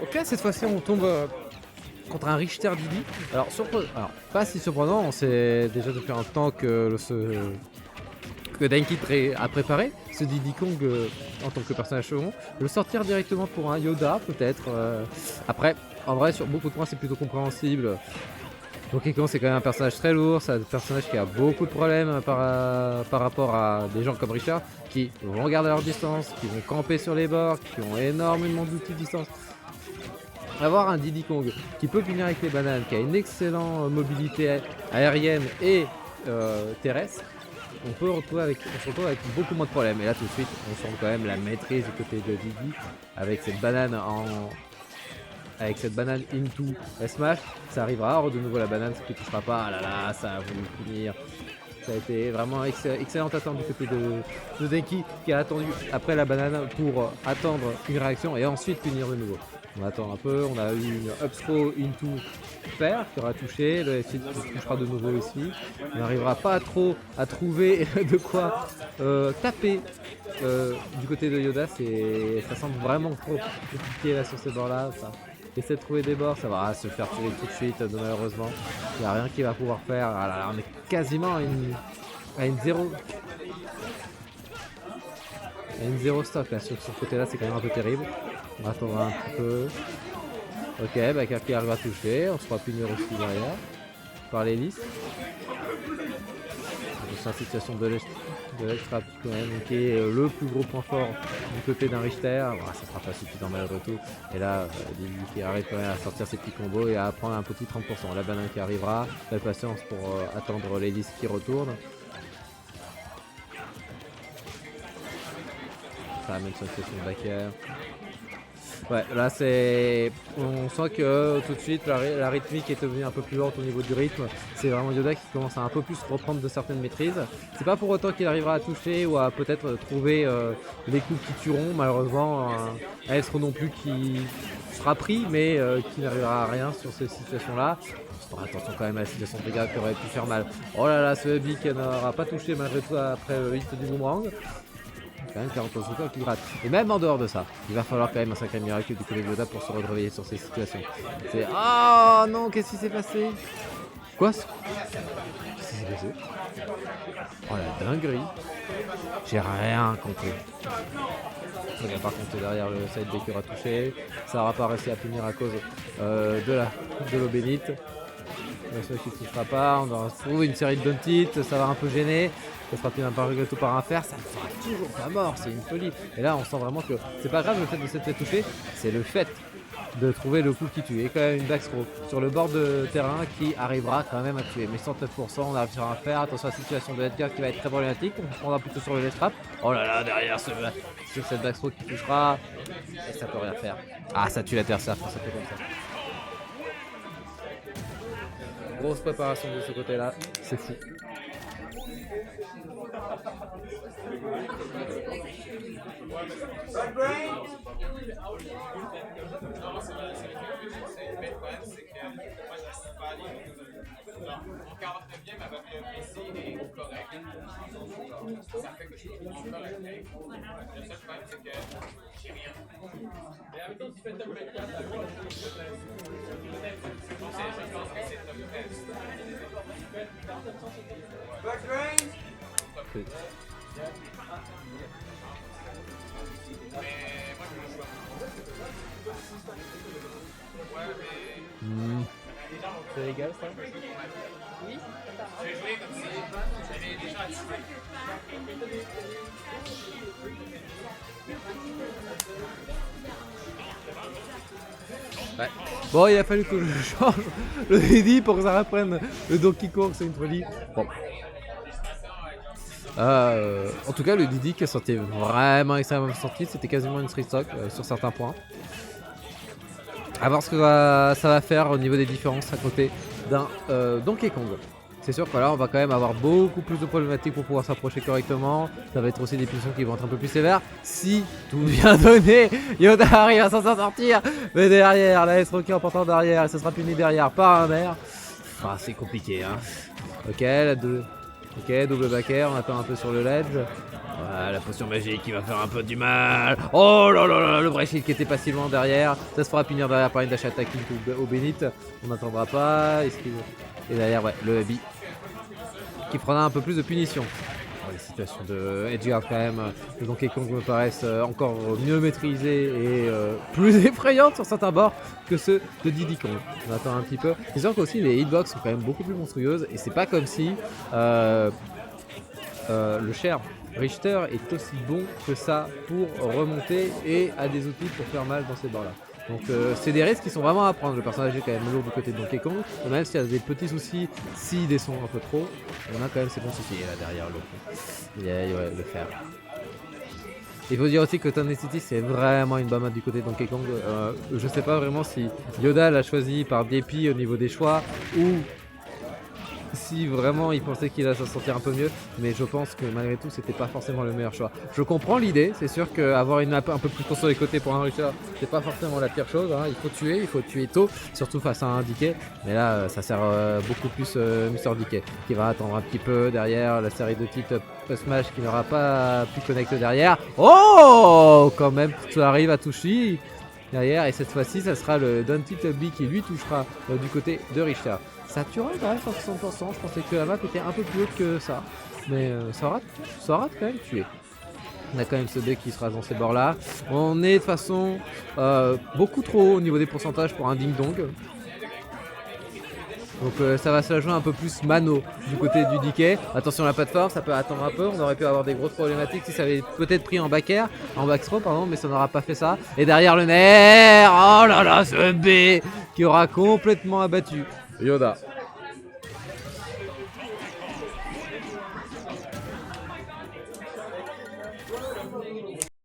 Ok, cette fois-ci on tombe contre un Richter Didi. Alors, pas si surprenant, on sait déjà depuis un temps que Denki a préparé ce Diddy Kong en tant que personnage second. Le sortir directement pour un Yoda peut-être. Après, en vrai sur beaucoup de points c'est plutôt compréhensible. Donkey Kong c'est quand même un personnage très lourd, c'est un personnage qui a beaucoup de problèmes par rapport à des gens comme Richard qui vont garder leur distance, qui vont camper sur les bords, qui ont énormément d'outils de distance. Avoir un Diddy Kong qui peut punir avec les bananes, qui a une excellente mobilité aérienne et terrestre, on se retrouve avec beaucoup moins de problèmes. Et là tout de suite on sent quand même la maîtrise du côté de Diddy avec cette banane into smash. Ça arrivera, de nouveau la banane, ce qui ne touchera pas. Ah là là, ça a voulu punir. Ça a été vraiment excellente attente du côté de Denki qui a attendu après la banane pour attendre une réaction et ensuite punir de nouveau. On attend un peu, on a eu une up throw into pair qui aura touché, le S touchera de nouveau ici. On n'arrivera pas trop à trouver de quoi taper du côté de Yoda, ça semble vraiment trop compliqué là sur ces bords là. Essayer de trouver des bords, ça va se faire tuer tout de suite malheureusement. Il n'y a rien qui va pouvoir faire. Ah là là, on est quasiment à une zéro stock là sur ce côté là, c'est quand même un peu terrible. On va attendre un petit peu. Ok, bah Kirky arrive à toucher, on se fera punir aussi derrière par l'hélice. C'est une situation de l'extra quand même qui est le plus gros point fort du côté d'un Richter. Voilà, ça sera pas suffisant malgré tout. Et là, Lily qui arrive quand même à sortir ses petits combos et à prendre un petit 30%. La banane qui arrivera, la patience pour attendre l'hélice qui retourne. Ça amène sur une session de back air. Ouais, là on sent que tout de suite la rythmique est devenue un peu plus lente au niveau du rythme. C'est vraiment Yoda qui commence à un peu plus reprendre de certaines maîtrises. C'est pas pour autant qu'il arrivera à toucher ou à peut-être trouver les coups qui tueront. Malheureusement, un Estro non plus qui sera pris, mais qui n'arrivera à rien sur ces situations-là. Attention quand même à la situation de dégâts qui aurait pu faire mal. Oh là là, ce Hubby qui n'aura pas touché malgré tout après le hit du boomerang. Quand même 40 secondes qui gratte. Et même en dehors de ça, il va falloir quand même un sacré miracle du côté de Yoda pour se réveiller sur ces situations. C'est oh non, qu'est-ce qui s'est passé? Quoi? Qu'est-ce qui s'est passé? Oh la dinguerie. J'ai rien compris. On va par contre derrière le side B qui aura touché. Ça n'aura pas réussi à punir à cause de l'eau bénite. La seule qui ne touchera pas, on aura trouvé une série de dump hits, ça va un peu gêner. Ça sera fini malgré tout par un fer, ça ne sera toujours pas mort, c'est une folie. Et là on sent vraiment que c'est pas grave le fait de s'être fait toucher, c'est le fait de trouver le coup qui tue. Et quand même une backstroke sur le bord de terrain qui arrivera quand même à tuer. Mais 109%, on arrive sur un fer, attention à la situation de Edgar qui va être très problématique, on prendra plutôt sur le left trap. Oh là là, derrière sur cette backstroke qui touchera, et ça peut rien faire. Ah, ça tue l'adversaire quand ça fait comme ça. Grosse préparation de ce côté-là, c'est fou. C'est légal ça? Oui. Je vais jouer comme si j'avais déjà activé. Ouais. Bon, il a fallu que je change le Diddy pour que ça reprenne le Donkey Kong, c'est une folie. Bon. En tout cas, le Diddy qui a sorti vraiment extrêmement sorti, c'était quasiment une street stock sur certains points. A voir ce que ça va faire au niveau des différences à côté d'un Donkey Kong. C'est sûr que là on va quand même avoir beaucoup plus de problématiques pour pouvoir s'approcher correctement. Ça va être aussi des punitions qui vont être un peu plus sévères. Si tout vient donné, Yoda arrive à s'en sortir. Mais derrière, la S-Rock qui est en portant derrière, ça sera puni derrière par un air. Enfin, c'est compliqué hein. Ok, la 2. Ok, double back air, on attend un peu sur le ledge. Voilà, la potion magique qui va faire un peu du mal. Oh là là là, le vrai shield qui était pas si loin derrière. Ça se fera punir derrière par une dash attacking au Bénite. On n'attendra pas. Et derrière, ouais, le Heavy qui prendra un peu plus de punition. Les situations de Edgeguard quand même, de Donkey Kong me paraissent encore mieux maîtrisées et plus effrayantes sur certains bords que ceux de Diddy Kong. On attend un petit peu. C'est sûr qu'aussi les hitbox sont quand même beaucoup plus monstrueuses et c'est pas comme si le cher Richter est aussi bon que ça pour remonter et a des outils pour faire mal dans ces bords là. Donc c'est des risques qui sont vraiment à prendre. Le personnage est quand même lourd du côté de Donkey Kong. Et même s'il y a des petits soucis, s'il descend un peu trop, on a quand même ces bons soucis. Et là derrière le fer. Il faut dire aussi que Tonicity c'est vraiment une bonne mode du côté de Donkey Kong. Je sais pas vraiment si Yoda l'a choisi par dépit au niveau des choix ou si vraiment il pensait qu'il allait s'en sortir un peu mieux, mais je pense que malgré tout c'était pas forcément le meilleur choix. Je comprends l'idée, c'est sûr qu'avoir une map un peu plus courte sur les côtés pour un Richter c'est pas forcément la pire chose, hein. Il faut tuer tôt, surtout face à un Decay, mais là ça sert beaucoup plus Mr. Decay qui va attendre un petit peu derrière la série de titres Smash qui n'aura pas pu connecter derrière. Oh quand même, ça arrive à toucher derrière et cette fois-ci ça sera le Don't It B qui lui touchera du côté de Richter. Ça tuera quand même 60%, je pensais que la map était un peu plus haute que ça, mais ça rate quand même tuer. On a quand même ce deck qui sera dans ces bords là. On est de façon beaucoup trop haut au niveau des pourcentages pour un ding dong. Donc ça va se la jouer un peu plus mano du côté du Decay. Attention à la plateforme, ça peut attendre un peu. On aurait pu avoir des grosses problématiques si ça avait peut-être pris en back air, en back throw pardon, mais ça n'aura pas fait ça. Et derrière le nerf, oh là là, ce B qui aura complètement abattu Yoda.